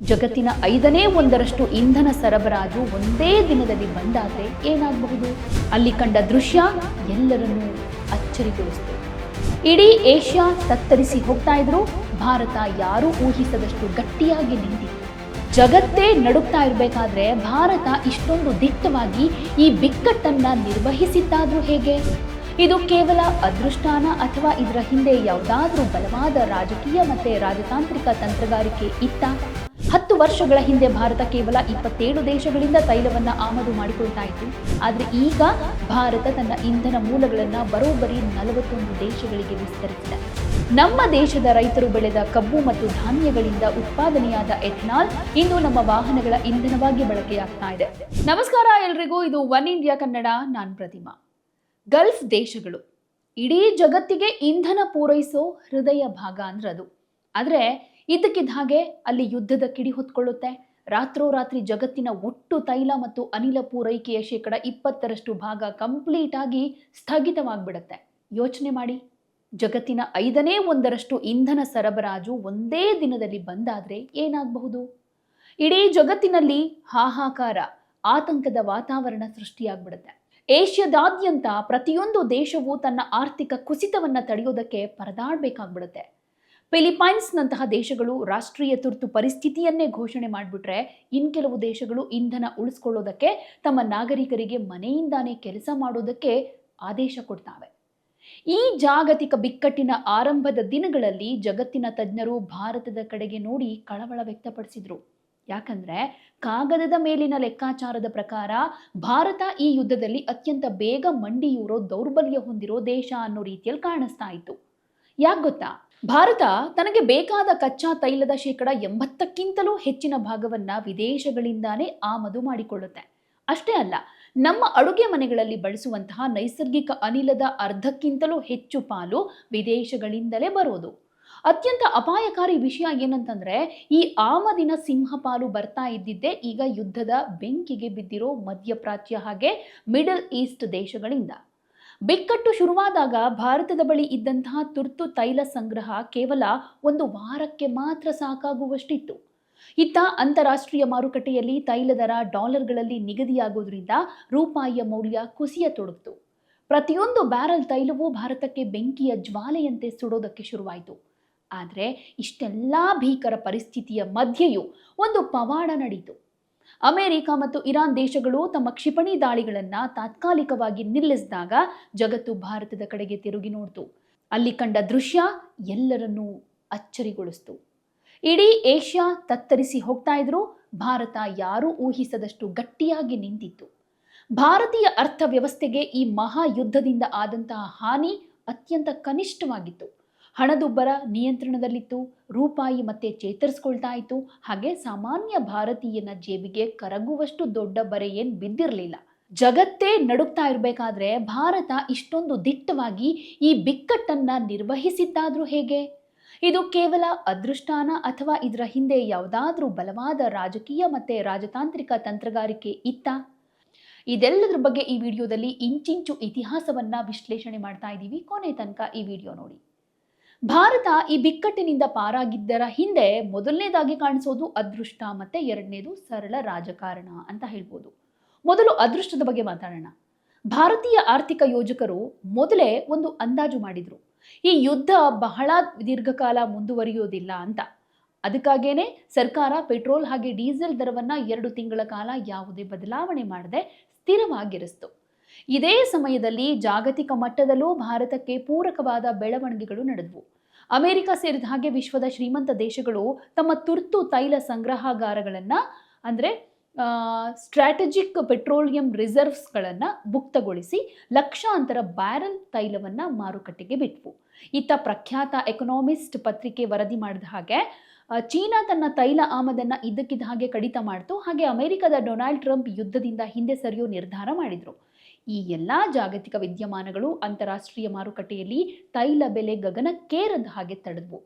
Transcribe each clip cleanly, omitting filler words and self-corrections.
ಜಗತ್ತಿನ 1/5 ಇಂಧನ ಸರಬರಾಜು ಒಂದೇ ದಿನದಲ್ಲಿ ಬಂದಾದರೆ ಏನಾಗಬಹುದು? ಅಲ್ಲಿ ಕಂಡ ದೃಶ್ಯ ಎಲ್ಲರನ್ನೂ ಅಚ್ಚರಿಗೊಳಿಸಿತು. ಇಡೀ ಏಷ್ಯಾ ತತ್ತರಿಸಿ ಹೋಗ್ತಾ ಇದ್ರು. ಭಾರತ ಯಾರೂ ಊಹಿಸದಷ್ಟು ಗಟ್ಟಿಯಾಗಿ ನಿಂತಿತ್ತು. ಜಗತ್ತೇ ನಡುಗ್ತಾ ಇರಬೇಕಾದ್ರೆ ಭಾರತ ಇಷ್ಟೊಂದು ದಿಟ್ಟವಾಗಿ ಈ ಬಿಕ್ಕಟ್ಟನ್ನ ನಿರ್ವಹಿಸಿದ್ದಾದ್ರೂ ಹೇಗೆ? ಇದು ಕೇವಲ ಅದೃಷ್ಟಾನ ಅಥವಾ ಇದರ ಹಿಂದೆ ಯಾವುದಾದ್ರೂ ಬಲವಾದ ರಾಜಕೀಯ ಮತ್ತೆ ರಾಜತಾಂತ್ರಿಕ ತಂತ್ರಗಾರಿಕೆ ಇತ್ತಾ? 10 ವರ್ಷಗಳ ಹಿಂದೆ ಭಾರತ ಕೇವಲ 27 ದೇಶಗಳಿಂದ ತೈಲವನ್ನ ಆಮದು ಮಾಡಿಕೊಳ್ತಾ ಇತ್ತು. ಆದರೆ ಈಗ ಭಾರತ ತನ್ನ ಇಂಧನ ಮೂಲಗಳನ್ನ ಬರೋಬ್ಬರಿ 41 ದೇಶಗಳಿಗೆ ವಿಸ್ತರಿಸಿದೆ. ನಮ್ಮ ದೇಶದ ರೈತರು ಬೆಳೆದ ಕಬ್ಬು ಮತ್ತು ಧಾನ್ಯಗಳಿಂದ ಉತ್ಪಾದನೆಯಾದ ಎಥೆನಾಲ್ ಇಂದು ನಮ್ಮ ವಾಹನಗಳ ಇಂಧನವಾಗಿ ಬಳಕೆಯಾಗ್ತಾ ಇದೆ. ನಮಸ್ಕಾರ ಎಲ್ರಿಗೂ, ಇದು ಒನ್ ಇಂಡಿಯಾ ಕನ್ನಡ. ನಾನು ಪ್ರತಿಮಾ. ಗಲ್ಫ್ ದೇಶಗಳು ಇಡೀ ಜಗತ್ತಿಗೆ ಇಂಧನ ಪೂರೈಸೋ ಹೃದಯ ಭಾಗ ಅಂದ್ರೆ ಅದು. ಆದರೆ ಇದ್ದಕ್ಕಿದ್ದ ಹಾಗೆ ಅಲ್ಲಿ ಯುದ್ಧದ ಕಿಡಿ ಹೊತ್ಕೊಳ್ಳುತ್ತೆ. ರಾತ್ರೋರಾತ್ರಿ ಜಗತ್ತಿನ ಒಟ್ಟು ತೈಲ ಮತ್ತು ಅನಿಲ ಪೂರೈಕೆಯ 20% ಭಾಗ ಕಂಪ್ಲೀಟ್ ಆಗಿ ಸ್ಥಗಿತವಾಗಿಬಿಡುತ್ತೆ. ಯೋಚನೆ ಮಾಡಿ, ಜಗತ್ತಿನ 1/5 ಇಂಧನ ಸರಬರಾಜು ಒಂದೇ ದಿನದಲ್ಲಿ ಬಂದಾದ್ರೆ ಏನಾಗಬಹುದು? ಇಡೀ ಜಗತ್ತಿನಲ್ಲಿ ಹಾಹಾಕಾರ, ಆತಂಕದ ವಾತಾವರಣ ಸೃಷ್ಟಿಯಾಗ್ಬಿಡುತ್ತೆ. ಏಷ್ಯಾದಾದ್ಯಂತ ಪ್ರತಿಯೊಂದು ದೇಶವು ತನ್ನ ಆರ್ಥಿಕ ಕುಸಿತವನ್ನ ತಡೆಯೋದಕ್ಕೆ ಪರದಾಡಬೇಕಾಗ್ಬಿಡುತ್ತೆ. ಫಿಲಿಪೈನ್ಸ್ನಂತಹ ದೇಶಗಳು ರಾಷ್ಟ್ರೀಯ ತುರ್ತು ಪರಿಸ್ಥಿತಿಯನ್ನೇ ಘೋಷಣೆ ಮಾಡಿಬಿಟ್ರೆ, ಇನ್ ಕೆಲವು ದೇಶಗಳು ಇಂಧನ ಉಳಿಸ್ಕೊಳ್ಳೋದಕ್ಕೆ ತಮ್ಮ ನಾಗರಿಕರಿಗೆ ಮನೆಯಿಂದಾನೇ ಕೆಲಸ ಮಾಡೋದಕ್ಕೆ ಆದೇಶ ಕೊಡ್ತಾವೆ. ಈ ಜಾಗತಿಕ ಬಿಕ್ಕಟ್ಟಿನ ಆರಂಭದ ದಿನಗಳಲ್ಲಿ ಜಗತ್ತಿನ ತಜ್ಞರು ಭಾರತದ ಕಡೆಗೆ ನೋಡಿ ಕಳವಳ ವ್ಯಕ್ತಪಡಿಸಿದ್ರು. ಯಾಕಂದ್ರೆ ಕಾಗದದ ಮೇಲಿನ ಲೆಕ್ಕಾಚಾರದ ಪ್ರಕಾರ ಭಾರತ ಈ ಯುದ್ಧದಲ್ಲಿ ಅತ್ಯಂತ ಬೇಗ ಮಂಡಿಯೂರೋ ದೌರ್ಬಲ್ಯ ಹೊಂದಿರೋ ದೇಶ ಅನ್ನೋ ರೀತಿಯಲ್ಲಿ ಕಾಣಿಸ್ತಾ ಇತ್ತು. ಯಾಕೆ ಗೊತ್ತಾ? ಭಾರತ ತನಗೆ ಬೇಕಾದ ಕಚ್ಚಾ ತೈಲದ 80%ಕ್ಕಿಂತಲೂ ಹೆಚ್ಚಿನ ಭಾಗವನ್ನ ವಿದೇಶಗಳಿಂದಾನೇ ಆಮದು ಮಾಡಿಕೊಳ್ಳುತ್ತೆ. ಅಷ್ಟೇ ಅಲ್ಲ, ನಮ್ಮ ಅಡುಗೆ ಮನೆಗಳಲ್ಲಿ ಬಳಸುವಂತಹ ನೈಸರ್ಗಿಕ ಅನಿಲದ ಅರ್ಧಕ್ಕಿಂತಲೂ ಹೆಚ್ಚು ಪಾಲು ವಿದೇಶಗಳಿಂದಲೇ ಬರೋದು. ಅತ್ಯಂತ ಅಪಾಯಕಾರಿ ವಿಷಯ ಏನಂತಂದ್ರೆ, ಈ ಆಮದಿನ ಸಿಂಹಪಾಲು ಬರ್ತಾ ಇದ್ದಿದ್ದೇ ಈಗ ಯುದ್ಧದ ಬೆಂಕಿಗೆ ಬಿದ್ದಿರೋ ಮಧ್ಯಪ್ರಾಚ್ಯ ಹಾಗೆ ಮಿಡಲ್ ಈಸ್ಟ್ ದೇಶಗಳಿಂದ. ಬಿಕ್ಕಟ್ಟು ಶುರುವಾದಾಗ ಭಾರತದ ಬಳಿ ಇದ್ದಂತಹ ತುರ್ತು ತೈಲ ಸಂಗ್ರಹ ಕೇವಲ 1 ವಾರಕ್ಕೆ ಮಾತ್ರ ಸಾಕಾಗುವಷ್ಟಿತ್ತು. ಇತ್ತ ಅಂತಾರಾಷ್ಟ್ರೀಯ ಮಾರುಕಟ್ಟೆಯಲ್ಲಿ ತೈಲ ದರ ಡಾಲರ್ಗಳಲ್ಲಿ ನಿಗದಿಯಾಗೋದ್ರಿಂದ ರೂಪಾಯಿಯ ಮೌಲ್ಯ ಕುಸಿಯತೊಡಗಿತು. ಪ್ರತಿಯೊಂದು ಬ್ಯಾರಲ್ ತೈಲವೂ ಭಾರತಕ್ಕೆ ಬೆಂಕಿಯ ಜ್ವಾಲೆಯಂತೆ ಸುಡೋದಕ್ಕೆ ಶುರುವಾಯಿತು. ಆದರೆ ಇಷ್ಟೆಲ್ಲ ಭೀಕರ ಪರಿಸ್ಥಿತಿಯ ಮಧ್ಯೆಯೂ ಒಂದು ಪವಾಡ ನಡೀತು. ಅಮೆರಿಕ ಮತ್ತು ಇರಾನ್ ದೇಶಗಳು ತಮ್ಮ ಕ್ಷಿಪಣಿ ದಾಳಿಗಳನ್ನು ತಾತ್ಕಾಲಿಕವಾಗಿ ನಿಲ್ಲಿಸಿದಾಗ ಜಗತ್ತು ಭಾರತದ ಕಡೆಗೆ ತಿರುಗಿ ನೋಡ್ತು. ಅಲ್ಲಿ ಕಂಡ ದೃಶ್ಯ ಎಲ್ಲರನ್ನೂ ಅಚ್ಚರಿಗೊಳಿಸಿತು. ಇಡೀ ಏಷ್ಯಾ ತತ್ತರಿಸಿ ಹೋಗ್ತಾ ಇದ್ರು. ಭಾರತ ಯಾರೂ ಊಹಿಸದಷ್ಟು ಗಟ್ಟಿಯಾಗಿ ನಿಂತಿತ್ತು. ಭಾರತೀಯ ಅರ್ಥವ್ಯವಸ್ಥೆಗೆ ಈ ಮಹಾಯುದ್ಧದಿಂದ ಆದಂತಹ ಹಾನಿ ಅತ್ಯಂತ ಕನಿಷ್ಠವಾಗಿತ್ತು. ಹಣದುಬ್ಬರ ನಿಯಂತ್ರಣದಲ್ಲಿತ್ತು. ರೂಪಾಯಿ ಮತ್ತೆ ಚೇತರಿಸ್ಕೊಳ್ತಾ ಇತ್ತು. ಹಾಗೆ ಸಾಮಾನ್ಯ ಭಾರತೀಯನ ಜೇಬಿಗೆ ಕರಗುವಷ್ಟು ದೊಡ್ಡ ಬರೆ ಏನು ಬಿದ್ದಿರಲಿಲ್ಲ. ಜಗತ್ತೇ ನಡುಗ್ತಾ ಇರಬೇಕಾದ್ರೆ ಭಾರತ ಇಷ್ಟೊಂದು ದಿಟ್ಟವಾಗಿ ಈ ಬಿಕ್ಕಟ್ಟನ್ನ ನಿರ್ವಹಿಸಿದ್ದಾದ್ರೂ ಹೇಗೆ? ಇದು ಕೇವಲ ಅದೃಷ್ಟಾನ ಅಥವಾ ಇದರ ಹಿಂದೆ ಯಾವುದಾದ್ರೂ ಬಲವಾದ ರಾಜಕೀಯ ಮತ್ತೆ ರಾಜತಾಂತ್ರಿಕ ತಂತ್ರಗಾರಿಕೆ ಇತ್ತಾ? ಇದೆಲ್ಲದರ ಬಗ್ಗೆ ಈ ವಿಡಿಯೋದಲ್ಲಿ ಇಂಚಿಂಚು ಇತಿಹಾಸವನ್ನ ವಿಶ್ಲೇಷಣೆ ಮಾಡ್ತಾ ಇದ್ದೀವಿ. ಕೊನೆ ತನಕ ಈ ವಿಡಿಯೋ ನೋಡಿ. ಭಾರತ ಈ ಬಿಕ್ಕಟ್ಟಿನಿಂದ ಪಾರಾಗಿದ್ದರ ಹಿಂದೆ ಮೊದಲನೇದಾಗಿ ಕಾಣಿಸೋದು ಅದೃಷ್ಟ, ಮತ್ತೆ ಎರಡನೇದು ಸರಳ ರಾಜಕಾರಣ ಅಂತ ಹೇಳ್ಬೋದು. ಮೊದಲು ಅದೃಷ್ಟದ ಬಗ್ಗೆ ಮಾತಾಡೋಣ. ಭಾರತೀಯ ಆರ್ಥಿಕ ಯೋಜಕರು ಮೊದಲೇ ಒಂದು ಅಂದಾಜು ಮಾಡಿದ್ರು, ಈ ಯುದ್ಧ ಬಹಳ ದೀರ್ಘಕಾಲ ಮುಂದುವರಿಯೋದಿಲ್ಲ ಅಂತ. ಅದಕ್ಕಾಗೇನೆ ಸರ್ಕಾರ ಪೆಟ್ರೋಲ್ ಹಾಗೆ ಡೀಸೆಲ್ ದರವನ್ನ 2 ತಿಂಗಳ ಕಾಲ ಯಾವುದೇ ಬದಲಾವಣೆ ಮಾಡದೆ ಸ್ಥಿರವಾಗಿರಿಸಿತು. ಇದೇ ಸಮಯದಲ್ಲಿ ಜಾಗತಿಕ ಮಟ್ಟದಲ್ಲೂ ಭಾರತಕ್ಕೆ ಪೂರಕವಾದ ಬೆಳವಣಿಗೆಗಳು ನಡೆದವು. ಅಮೆರಿಕ ಸೇರಿದ ಹಾಗೆ ವಿಶ್ವದ ಶ್ರೀಮಂತ ದೇಶಗಳು ತಮ್ಮ ತುರ್ತು ತೈಲ ಸಂಗ್ರಹಾಗಾರಗಳನ್ನು ಅಂದರೆ ಸ್ಟ್ರಾಟಜಿಕ್ ಪೆಟ್ರೋಲಿಯಂ ರಿಸರ್ವ್ಸ್ಗಳನ್ನು ಮುಕ್ತಗೊಳಿಸಿ ಲಕ್ಷಾಂತರ ಬ್ಯಾರಲ್ ತೈಲವನ್ನು ಮಾರುಕಟ್ಟೆಗೆ ಬಿಟ್ವು. ಇತ್ತ ಪ್ರಖ್ಯಾತ ಎಕನಾಮಿಸ್ಟ್ ಪತ್ರಿಕೆ ವರದಿ ಮಾಡಿದ ಹಾಗೆ ಚೀನಾ ತನ್ನ ತೈಲ ಆಮದನ್ನು ಇದ್ದಕ್ಕಿದ್ದ ಹಾಗೆ ಕಡಿತ ಮಾಡಿತು. ಹಾಗೆ ಅಮೆರಿಕದ ಡೊನಾಲ್ಡ್ ಟ್ರಂಪ್ ಯುದ್ಧದಿಂದ ಹಿಂದೆ ಸರಿಯೋ ನಿರ್ಧಾರ ಮಾಡಿದರು. ಈ ಎಲ್ಲ ಜಾಗತಿಕ ವಿದ್ಯಮಾನಗಳು ಅಂತಾರಾಷ್ಟ್ರೀಯ ಮಾರುಕಟ್ಟೆಯಲ್ಲಿ ತೈಲ ಬೆಲೆ ಗಗನಕ್ಕೇರದ ಹಾಗೆ ತಡೆದ್ವು.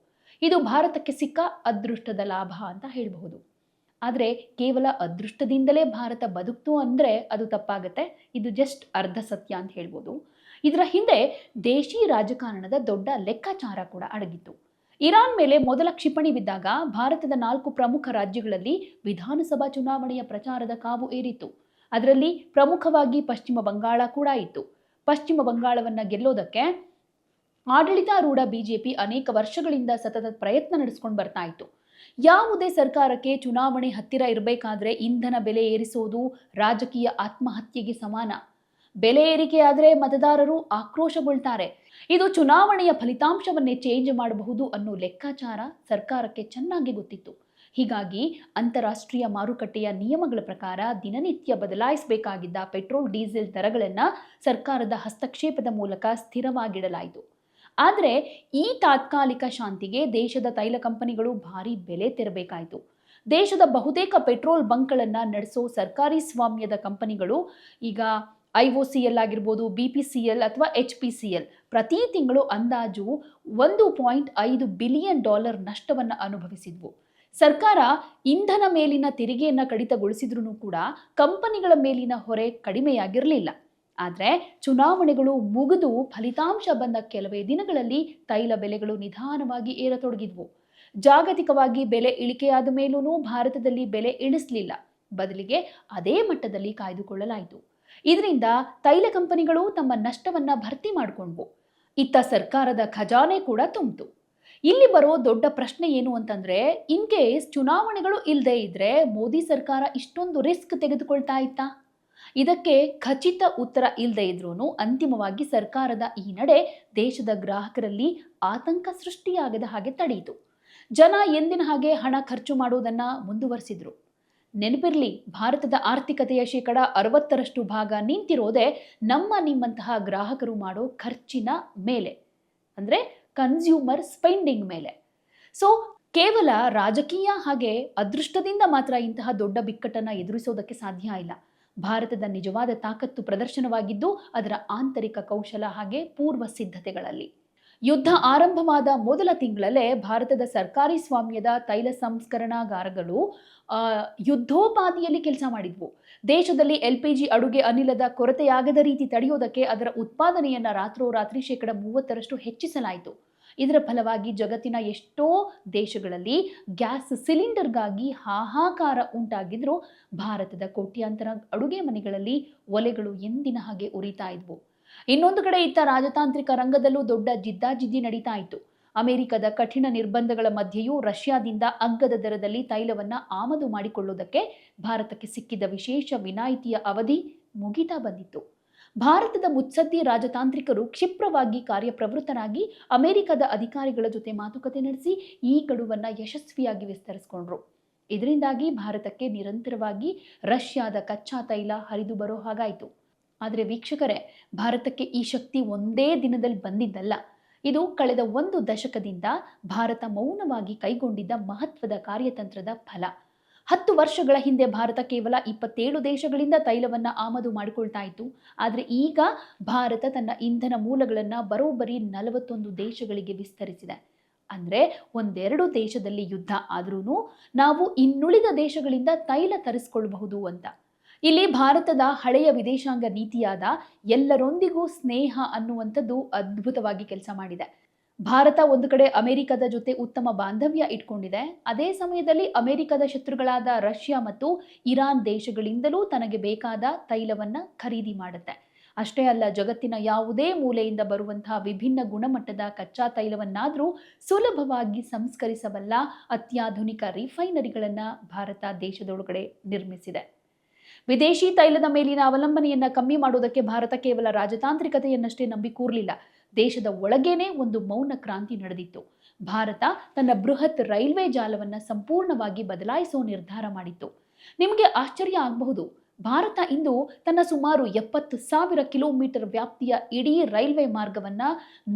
ಇದು ಭಾರತಕ್ಕೆ ಸಿಕ್ಕ ಅದೃಷ್ಟದ ಲಾಭ ಅಂತ ಹೇಳಬಹುದು. ಆದರೆ ಕೇವಲ ಅದೃಷ್ಟದಿಂದಲೇ ಭಾರತ ಬದುಕ್ತು ಅಂದರೆ ಅದು ತಪ್ಪಾಗುತ್ತೆ. ಇದು ಜಸ್ಟ್ ಅರ್ಧ ಸತ್ಯ ಅಂತ ಹೇಳ್ಬೋದು. ಇದರ ಹಿಂದೆ ದೇಶಿ ರಾಜಕಾರಣದ ದೊಡ್ಡ ಲೆಕ್ಕಾಚಾರ ಕೂಡ ಅಡಗಿತ್ತು. ಇರಾನ್ ಮೇಲೆ ಮೊದಲ ಕ್ಷಿಪಣಿ ಬಿದ್ದಾಗ ಭಾರತದ 4 ಪ್ರಮುಖ ರಾಜ್ಯಗಳಲ್ಲಿ ವಿಧಾನಸಭಾ ಚುನಾವಣೆಯ ಪ್ರಚಾರದ ಕಾವು ಏರಿತ್ತು. ಅದರಲ್ಲಿ ಪ್ರಮುಖವಾಗಿ ಪಶ್ಚಿಮ ಬಂಗಾಳ ಕೂಡ ಇತ್ತು. ಪಶ್ಚಿಮ ಬಂಗಾಳವನ್ನ ಗೆಲ್ಲೋದಕ್ಕೆ ಆಡಳಿತಾರೂಢ ಬಿಜೆಪಿ ಅನೇಕ ವರ್ಷಗಳಿಂದ ಸತತ ಪ್ರಯತ್ನ ನಡೆಸಿಕೊಂಡು ಬರ್ತಾ ಇತ್ತು. ಯಾವುದೇ ಸರ್ಕಾರಕ್ಕೆ ಚುನಾವಣೆ ಹತ್ತಿರ ಇರಬೇಕಾದ್ರೆ ಇಂಧನ ಬೆಲೆ ಏರಿಸೋದು ರಾಜಕೀಯ ಆತ್ಮಹತ್ಯೆಗೆ ಸಮಾನ. ಬೆಲೆ ಏರಿಕೆಯಾದರೆ ಮತದಾರರು ಆಕ್ರೋಶಗೊಳ್ತಾರೆ. ಇದು ಚುನಾವಣೆಯ ಫಲಿತಾಂಶವನ್ನೇ ಚೇಂಜ್ ಮಾಡಬಹುದು ಅನ್ನೋ ಲೆಕ್ಕಾಚಾರ ಸರ್ಕಾರಕ್ಕೆ ಚೆನ್ನಾಗಿ ಗೊತ್ತಿತ್ತು. ಹೀಗಾಗಿ ಅಂತಾರಾಷ್ಟ್ರೀಯ ಮಾರುಕಟ್ಟೆಯ ನಿಯಮಗಳ ಪ್ರಕಾರ ದಿನನಿತ್ಯ ಬದಲಾಯಿಸಬೇಕಾಗಿದ್ದ ಪೆಟ್ರೋಲ್ ಡೀಸೆಲ್ ದರಗಳನ್ನು ಸರ್ಕಾರದ ಹಸ್ತಕ್ಷೇಪದ ಮೂಲಕ ಸ್ಥಿರವಾಗಿಡಲಾಯಿತು. ಆದರೆ ಈ ತಾತ್ಕಾಲಿಕ ಶಾಂತಿಗೆ ದೇಶದ ತೈಲ ಕಂಪನಿಗಳು ಭಾರಿ ಬೆಲೆ ತೆರಬೇಕಾಯಿತು. ದೇಶದ ಬಹುತೇಕ ಪೆಟ್ರೋಲ್ ಬಂಕ್ಗಳನ್ನು ನಡೆಸೋ ಸರ್ಕಾರಿ ಸ್ವಾಮ್ಯದ ಕಂಪನಿಗಳು ಈಗ IOCL ಆಗಿರ್ಬೋದು, BPCL ಅಥವಾ HPCL ಪ್ರತಿ ತಿಂಗಳು ಅಂದಾಜು $1.5 ಬಿಲಿಯನ್ ನಷ್ಟವನ್ನು ಅನುಭವಿಸಿದ್ವು. ಸರ್ಕಾರ ಇಂಧನ ಮೇಲಿನ ತೆರಿಗೆಯನ್ನು ಕಡಿತಗೊಳಿಸಿದ್ರೂ ಕೂಡ ಕಂಪನಿಗಳ ಮೇಲಿನ ಹೊರೆ ಕಡಿಮೆಯಾಗಿರಲಿಲ್ಲ. ಆದರೆ ಚುನಾವಣೆಗಳು ಮುಗಿದು ಫಲಿತಾಂಶ ಬಂದ ಕೆಲವೇ ದಿನಗಳಲ್ಲಿ ತೈಲ ಬೆಲೆಗಳು ನಿಧಾನವಾಗಿ ಏರತೊಡಗಿದ್ವು. ಜಾಗತಿಕವಾಗಿ ಬೆಲೆ ಇಳಿಕೆಯಾದ ಮೇಲೂ ಭಾರತದಲ್ಲಿ ಬೆಲೆ ಇಳಿಸಲಿಲ್ಲ, ಬದಲಿಗೆ ಅದೇ ಮಟ್ಟದಲ್ಲಿ ಕಾಯ್ದುಕೊಳ್ಳಲಾಯಿತು. ಇದರಿಂದ ತೈಲ ಕಂಪನಿಗಳು ತಮ್ಮ ನಷ್ಟವನ್ನ ಭರ್ತಿ ಮಾಡಿಕೊಂಡ್ವು. ಇತ್ತ ಸರ್ಕಾರದ ಖಜಾನೆ ಕೂಡ ತುಂಬಿತು. ಇಲ್ಲಿ ಬರೋ ದೊಡ್ಡ ಪ್ರಶ್ನೆ ಏನು ಅಂತಂದ್ರೆ, ಇನ್ ಕೇಸ್ ಚುನಾವಣೆಗಳು ಇಲ್ಲದೆ ಇದ್ರೆ ಮೋದಿ ಸರ್ಕಾರ ಇಷ್ಟೊಂದು ರಿಸ್ಕ್ ತೆಗೆದುಕೊಳ್ತಾ ಇತ್ತಾ? ಇದಕ್ಕೆ ಖಚಿತ ಉತ್ತರ ಇಲ್ಲದೆ ಇದ್ರೂ ಅಂತಿಮವಾಗಿ ಸರ್ಕಾರದ ಈ ನಡೆ ದೇಶದ ಗ್ರಾಹಕರಲ್ಲಿ ಆತಂಕ ಸೃಷ್ಟಿಯಾಗದ ಹಾಗೆ ತಡೆಯಿತು. ಜನ ಎಂದಿನ ಹಾಗೆ ಹಣ ಖರ್ಚು ಮಾಡೋದನ್ನ ಮುಂದುವರಿಸಿದ್ರು. ನೆನಪಿರ್ಲಿ, ಭಾರತದ ಆರ್ಥಿಕತೆಯ 60% ಭಾಗ ನಿಂತಿರೋದೇ ನಿಮ್ಮಂತಹ ಗ್ರಾಹಕರು ಮಾಡೋ ಖರ್ಚಿನ ಮೇಲೆ, ಅಂದ್ರೆ ಕನ್ಸ್ಯೂಮರ್ ಸ್ಪೆಂಡಿಂಗ್ ಮೇಲೆ. ಸೊ ಕೇವಲ ರಾಜಕೀಯ ಹಾಗೆ ಅದೃಷ್ಟದಿಂದ ಮಾತ್ರ ಇಂತಹ ದೊಡ್ಡ ಬಿಕ್ಕಟ್ಟನ್ನು ಎದುರಿಸೋದಕ್ಕೆ ಸಾಧ್ಯ ಇಲ್ಲ. ಭಾರತದ ನಿಜವಾದ ತಾಕತ್ತು ಪ್ರದರ್ಶನವಾಗಿದ್ದು ಅದರ ಆಂತರಿಕ ಕೌಶಲ ಹಾಗೆ ಪೂರ್ವ ಸಿದ್ಧತೆಗಳಲ್ಲಿ. ಯುದ್ಧ ಆರಂಭವಾದ ಮೊದಲ ತಿಂಗಳಲ್ಲೇ ಭಾರತದ ಸರ್ಕಾರಿ ಸ್ವಾಮ್ಯದ ತೈಲ ಸಂಸ್ಕರಣಾಗಾರಗಳು ಯುದ್ಧೋಪಾದಿಯಲ್ಲಿ ಕೆಲಸ ಮಾಡಿದ್ವು. ದೇಶದಲ್ಲಿ LPG ಅಡುಗೆ ಅನಿಲದ ಕೊರತೆಯಾಗದ ರೀತಿ ತಡೆಯೋದಕ್ಕೆ ಅದರ ಉತ್ಪಾದನೆಯನ್ನು ರಾತ್ರೋರಾತ್ರಿ 30% ಹೆಚ್ಚಿಸಲಾಯಿತು. ಇದರ ಫಲವಾಗಿ ಜಗತ್ತಿನ ಎಷ್ಟೋ ದೇಶಗಳಲ್ಲಿ ಗ್ಯಾಸ್ ಸಿಲಿಂಡರ್ಗಾಗಿ ಹಾಹಾಕಾರ ಉಂಟಾಗಿದ್ರೂ ಭಾರತದ ಕೋಟ್ಯಾಂತರ ಅಡುಗೆ ಮನೆಗಳಲ್ಲಿ ಒಲೆಗಳು ಎಂದಿನ ಹಾಗೆ ಉರಿತಾ ಇದ್ವು. ಇನ್ನೊಂದು ಕಡೆ ಇತ್ತ ರಾಜತಾಂತ್ರಿಕ ರಂಗದಲ್ಲೂ ದೊಡ್ಡ ಜಿದ್ದಾಜಿದ್ದಿ ನಡೀತಾ ಇತ್ತು. ಅಮೆರಿಕದ ಕಠಿಣ ನಿರ್ಬಂಧಗಳ ಮಧ್ಯೆಯೂ ರಷ್ಯಾದಿಂದ ಅಗ್ಗದ ದರದಲ್ಲಿ ತೈಲವನ್ನ ಆಮದು ಮಾಡಿಕೊಳ್ಳುವುದಕ್ಕೆ ಭಾರತಕ್ಕೆ ಸಿಕ್ಕಿದ ವಿಶೇಷ ವಿನಾಯಿತಿಯ ಅವಧಿ ಮುಗಿತಾ ಬಂದಿತ್ತು. ಭಾರತದ ಮುತ್ಸದ್ದಿ ರಾಜತಾಂತ್ರಿಕರು ಕ್ಷಿಪ್ರವಾಗಿ ಕಾರ್ಯಪ್ರವೃತ್ತರಾಗಿ ಅಮೆರಿಕದ ಅಧಿಕಾರಿಗಳ ಜೊತೆ ಮಾತುಕತೆ ನಡೆಸಿ ಈ ಗಡುವನ್ನ ಯಶಸ್ವಿಯಾಗಿ ವಿಸ್ತರಿಸಿಕೊಂಡ್ರು. ಇದರಿಂದಾಗಿ ಭಾರತಕ್ಕೆ ನಿರಂತರವಾಗಿ ರಷ್ಯಾದ ಕಚ್ಚಾ ತೈಲ ಹರಿದು ಬರೋ ಹಾಗಾಯಿತು. ಆದರೆ ವೀಕ್ಷಕರೇ, ಭಾರತಕ್ಕೆ ಈ ಶಕ್ತಿ ಒಂದೇ ದಿನದಲ್ಲಿ ಬಂದಿದ್ದಲ್ಲ. ಇದು ಕಳೆದ 1 ದಶಕದಿಂದ ಭಾರತ ಮೌನವಾಗಿ ಕೈಗೊಂಡಿದ್ದ ಮಹತ್ವದ ಕಾರ್ಯತಂತ್ರದ ಫಲ. 10 ವರ್ಷಗಳ ಹಿಂದೆ ಭಾರತ ಕೇವಲ 27 ದೇಶಗಳಿಂದ ತೈಲವನ್ನು ಆಮದು ಮಾಡಿಕೊಳ್ತಾ ಇತ್ತು. ಆದರೆ ಈಗ ಭಾರತ ತನ್ನ ಇಂಧನ ಮೂಲಗಳನ್ನು ಬರೋಬ್ಬರಿ 41 ದೇಶಗಳಿಗೆ ವಿಸ್ತರಿಸಿದೆ. ಅಂದರೆ ಒಂದೆರಡು ದೇಶದಲ್ಲಿ ಯುದ್ಧ ಆದ್ರೂ ನಾವು ಇನ್ನುಳಿದ ದೇಶಗಳಿಂದ ತೈಲ ತರಿಸಿಕೊಳ್ಳಬಹುದು ಅಂತ. ಇಲ್ಲಿ ಭಾರತದ ಹಳೆಯ ವಿದೇಶಾಂಗ ನೀತಿಯಾದ ಎಲ್ಲರೊಂದಿಗೂ ಸ್ನೇಹ ಅನ್ನುವಂಥದ್ದು ಅದ್ಭುತವಾಗಿ ಕೆಲಸ ಮಾಡಿದೆ. ಭಾರತ ಒಂದು ಕಡೆ ಅಮೆರಿಕದ ಜೊತೆ ಉತ್ತಮ ಬಾಂಧವ್ಯ ಇಟ್ಕೊಂಡಿದೆ. ಅದೇ ಸಮಯದಲ್ಲಿ ಅಮೆರಿಕದ ಶತ್ರುಗಳಾದ ರಷ್ಯಾ ಮತ್ತು ಇರಾನ್ ದೇಶಗಳಿಂದಲೂ ತನಗೆ ಬೇಕಾದ ತೈಲವನ್ನ ಖರೀದಿ ಮಾಡುತ್ತೆ. ಅಷ್ಟೇ ಅಲ್ಲ, ಜಗತ್ತಿನ ಯಾವುದೇ ಮೂಲೆಯಿಂದ ಬರುವಂತಹ ವಿಭಿನ್ನ ಗುಣಮಟ್ಟದ ಕಚ್ಚಾ ತೈಲವನ್ನಾದರೂ ಸುಲಭವಾಗಿ ಸಂಸ್ಕರಿಸಬಲ್ಲ ಅತ್ಯಾಧುನಿಕ ರಿಫೈನರಿಗಳನ್ನ ಭಾರತ ದೇಶದೊಳಗಡೆ ನಿರ್ಮಿಸಿದೆ. ವಿದೇಶಿ ತೈಲದ ಮೇಲಿನ ಅವಲಂಬನೆಯನ್ನ ಕಮ್ಮಿ ಮಾಡೋದಕ್ಕೆ ಭಾರತ ಕೇವಲ ರಾಜತಾಂತ್ರಿಕತೆಯನ್ನಷ್ಟೇ ನಂಬಿ ಕೂರ್ಲಿಲ್ಲ. ದೇಶದ ಒಳಗೇನೆ ಒಂದು ಮೌನ ಕ್ರಾಂತಿ ನಡೆದಿತ್ತು. ಭಾರತ ತನ್ನ ಬೃಹತ್ ರೈಲ್ವೆ ಜಾಲವನ್ನ ಸಂಪೂರ್ಣವಾಗಿ ಬದಲಾಯಿಸೋ ನಿರ್ಧಾರ ಮಾಡಿತ್ತು. ನಿಮಗೆ ಆಶ್ಚರ್ಯ ಆಗಬಹುದು, ಭಾರತ ಇಂದು ತನ್ನ ಸುಮಾರು 70,000 ಕಿಲೋಮೀಟರ್ ವ್ಯಾಪ್ತಿಯ ಇಡೀ ರೈಲ್ವೆ ಮಾರ್ಗವನ್ನ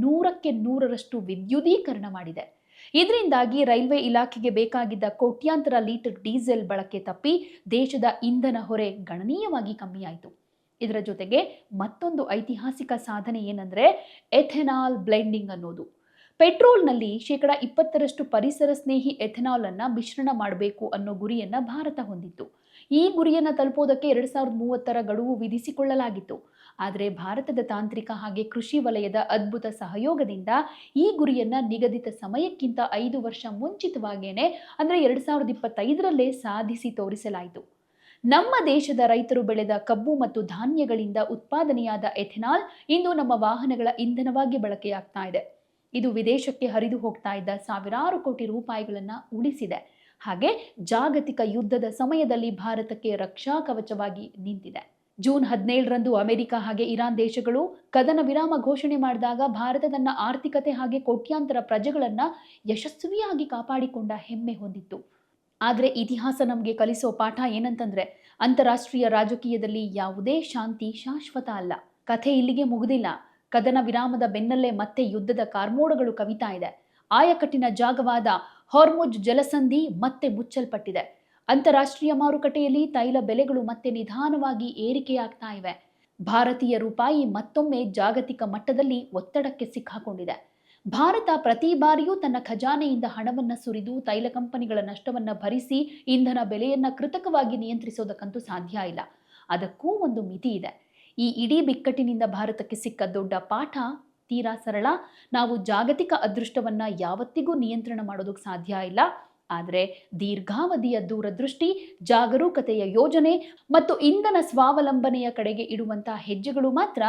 100ಕ್ಕೆ 100ರಷ್ಟು ವಿದ್ಯುದೀಕರಣ ಮಾಡಿದೆ. ಇದರಿಂದಾಗಿ ರೈಲ್ವೆ ಇಲಾಖೆಗೆ ಬೇಕಾಗಿದ್ದ ಕೋಟ್ಯಾಂತರ ಲೀಟರ್ ಡೀಸೆಲ್ ಬಳಕೆ ತಪ್ಪಿ ದೇಶದ ಇಂಧನ ಹೊರೆ ಗಣನೀಯವಾಗಿ ಕಮ್ಮಿಯಾಯಿತು. ಇದರ ಜೊತೆಗೆ ಮತ್ತೊಂದು ಐತಿಹಾಸಿಕ ಸಾಧನೆ ಏನಂದ್ರೆ ಎಥೆನಾಲ್ ಬ್ಲೆಂಡಿಂಗ್ ಅನ್ನೋದು. ಪೆಟ್ರೋಲ್ನಲ್ಲಿ 20% ಪರಿಸರ ಸ್ನೇಹಿ ಎಥೆನಾಲ್ ಅನ್ನ ಮಿಶ್ರಣ ಮಾಡಬೇಕು ಅನ್ನೋ ಗುರಿಯನ್ನ ಭಾರತ ಹೊಂದಿತ್ತು. ಈ ಗುರಿಯನ್ನ ತಲುಪೋದಕ್ಕೆ 2030 ಗಡುವು ವಿಧಿಸಿಕೊಳ್ಳಲಾಗಿತ್ತು. ಆದರೆ ಭಾರತದ ತಾಂತ್ರಿಕ ಹಾಗೆ ಕೃಷಿ ವಲಯದ ಅದ್ಭುತ ಸಹಯೋಗದಿಂದ ಈ ಗುರಿಯನ್ನ ನಿಗದಿತ ಸಮಯಕ್ಕಿಂತ 5 ವರ್ಷ ಮುಂಚಿತವಾಗೇನೆ ಅಂದ್ರೆ 2025ರಲ್ಲೇ ಸಾಧಿಸಿ ತೋರಿಸಲಾಯಿತು. ನಮ್ಮ ದೇಶದ ರೈತರು ಬೆಳೆದ ಕಬ್ಬು ಮತ್ತು ಧಾನ್ಯಗಳಿಂದ ಉತ್ಪಾದನೆಯಾದ ಎಥೆನಾಲ್ ಇಂದು ನಮ್ಮ ವಾಹನಗಳ ಇಂಧನವಾಗಿ ಬಳಕೆಯಾಗ್ತಾ ಇದೆ. ಇದು ವಿದೇಶಕ್ಕೆ ಹರಿದು ಹೋಗ್ತಾ ಇದ್ದ ಸಾವಿರಾರು ಕೋಟಿ ರೂಪಾಯಿಗಳನ್ನ ಉಳಿಸಿದೆ. ಹಾಗೆ ಜಾಗತಿಕ ಯುದ್ಧದ ಸಮಯದಲ್ಲಿ ಭಾರತಕ್ಕೆ ರಕ್ಷಾ ಕವಚವಾಗಿ ನಿಂತಿದೆ. ಜೂನ್ 17ರಂದು ಅಮೆರಿಕ ಹಾಗೆ ಇರಾನ್ ದೇಶಗಳು ಕದನ ವಿರಾಮ ಘೋಷಣೆ ಮಾಡಿದಾಗ ಭಾರತ ತನ್ನ ಆರ್ಥಿಕತೆ ಹಾಗೆ ಕೋಟ್ಯಾಂತರ ಪ್ರಜೆಗಳನ್ನ ಯಶಸ್ವಿಯಾಗಿ ಕಾಪಾಡಿಕೊಂಡ ಹೆಮ್ಮೆ ಹೊಂದಿತ್ತು. ಆದರೆ ಇತಿಹಾಸ ನಮಗೆ ಕಲಿಸೋ ಪಾಠ ಏನಂತಂದ್ರೆ, ಅಂತಾರಾಷ್ಟ್ರೀಯ ರಾಜಕೀಯದಲ್ಲಿ ಯಾವುದೇ ಶಾಂತಿ ಶಾಶ್ವತ ಅಲ್ಲ. ಕಥೆ ಇಲ್ಲಿಗೆ ಮುಗಿದಿಲ್ಲ. ಕದನ ವಿರಾಮದ ಬೆನ್ನಲ್ಲೇ ಮತ್ತೆ ಯುದ್ಧದ ಕಾರ್ಮೋಡಗಳು ಕವಿತಾ ಇದೆ. ಆಯಕಟ್ಟಿನ ಜಾಗವಾದ ಹಾರ್ಮುಜ್ ಜಲಸಂಧಿ ಮತ್ತೆ ಮುಚ್ಚಲ್ಪಟ್ಟಿದೆ. ಅಂತಾರಾಷ್ಟ್ರೀಯ ಮಾರುಕಟ್ಟೆಯಲ್ಲಿ ತೈಲ ಬೆಲೆಗಳು ಮತ್ತೆ ನಿಧಾನವಾಗಿ ಏರಿಕೆಯಾಗ್ತಾ ಇವೆ. ಭಾರತೀಯ ರೂಪಾಯಿ ಮತ್ತೊಮ್ಮೆ ಜಾಗತಿಕ ಮಟ್ಟದಲ್ಲಿ ಒತ್ತಡಕ್ಕೆ ಸಿಕ್ಕಾಕೊಂಡಿದೆ. ಭಾರತ ಪ್ರತಿ ಬಾರಿಯೂ ತನ್ನ ಖಜಾನೆಯಿಂದ ಹಣವನ್ನ ಸುರಿದು ತೈಲ ಕಂಪನಿಗಳ ನಷ್ಟವನ್ನ ಭರಿಸಿ ಇಂಧನ ಬೆಲೆಯನ್ನ ಕೃತಕವಾಗಿ ನಿಯಂತ್ರಿಸೋದಕ್ಕಂತೂ ಸಾಧ್ಯ ಇಲ್ಲ. ಅದಕ್ಕೂ ಒಂದು ಮಿತಿ ಇದೆ. ಈ ಇಡೀ ಬಿಕ್ಕಟ್ಟಿನಿಂದ ಭಾರತಕ್ಕೆ ಸಿಕ್ಕ ದೊಡ್ಡ ಪಾಠ ತೀರಾ ಸರಳ. ನಾವು ಜಾಗತಿಕ ಅದೃಷ್ಟವನ್ನ ಯಾವತ್ತಿಗೂ ನಿಯಂತ್ರಣ ಮಾಡೋದಕ್ಕೆ ಸಾಧ್ಯ ಇಲ್ಲ. ಆದರೆ ದೀರ್ಘಾವಧಿಯ ದೂರದೃಷ್ಟಿ, ಜಾಗರೂಕತೆಯ ಯೋಜನೆ ಮತ್ತು ಇಂಧನ ಸ್ವಾವಲಂಬನೆಯ ಕಡೆಗೆ ಇಡುವಂತಹ ಹೆಜ್ಜೆಗಳು ಮಾತ್ರ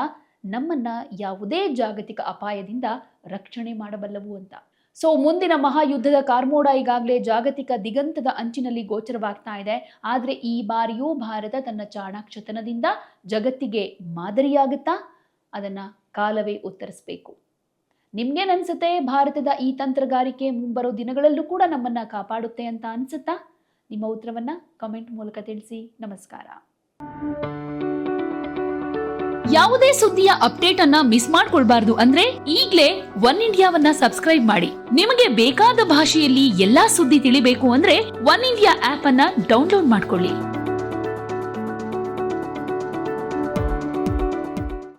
ನಮ್ಮನ್ನ ಯಾವುದೇ ಜಾಗತಿಕ ಅಪಾಯದಿಂದ ರಕ್ಷಣೆ ಮಾಡಬಲ್ಲವು ಅಂತ. ಸೊ ಮುಂದಿನ ಮಹಾಯುದ್ಧದ ಕಾರ್ಮೋಡ ಈಗಾಗಲೇ ಜಾಗತಿಕ ದಿಗಂತದ ಅಂಚಿನಲ್ಲಿ ಗೋಚರವಾಗ್ತಾ ಇದೆ. ಆದರೆ ಈ ಬಾರಿಯೂ ಭಾರತ ತನ್ನ ಚಾಣಾಕ್ಷತನದಿಂದ ಜಗತ್ತಿಗೆ ಮಾದರಿಯಾಗುತ್ತಾ? ಅದನ್ನ ಕಾಲವೇ ಉತ್ತರಿಸಬೇಕು. ನಿಮ್ಗೇನನ್ಸುತ್ತೆ? ಭಾರತದ ಈ ತಂತ್ರಗಾರಿಕೆ ಮುಂಬರೋ ದಿನಗಳಲ್ಲೂ ಕೂಡ ನಮ್ಮನ್ನ ಕಾಪಾಡುತ್ತೆ ಅಂತ ಅನ್ಸುತ್ತಾ? ನಿಮ್ಮ ಉತ್ತರವನ್ನ ಕಮೆಂಟ್ ಮೂಲಕ ತಿಳಿಸಿ. ನಮಸ್ಕಾರ. ಯಾವುದೇ ಸುದ್ದಿಯ ಅಪ್ಡೇಟ್ ಅನ್ನ ಮಿಸ್ ಮಾಡ್ಕೊಳ್ಬಾರ್ದು ಅಂದ್ರೆ ಈಗ್ಲೇ ಒನ್ ಇಂಡಿಯಾವನ್ನ ಸಬ್ಸ್ಕ್ರೈಬ್ ಮಾಡಿ. ನಿಮಗೆ ಬೇಕಾದ ಭಾಷೆಯಲ್ಲಿ ಎಲ್ಲಾ ಸುದ್ದಿ ತಿಳಿಬೇಕು ಅಂದ್ರೆ ಒನ್ ಇಂಡಿಯಾ ಆಪ್ ಅನ್ನ ಡೌನ್ಲೋಡ್ ಮಾಡ್ಕೊಳ್ಳಿ.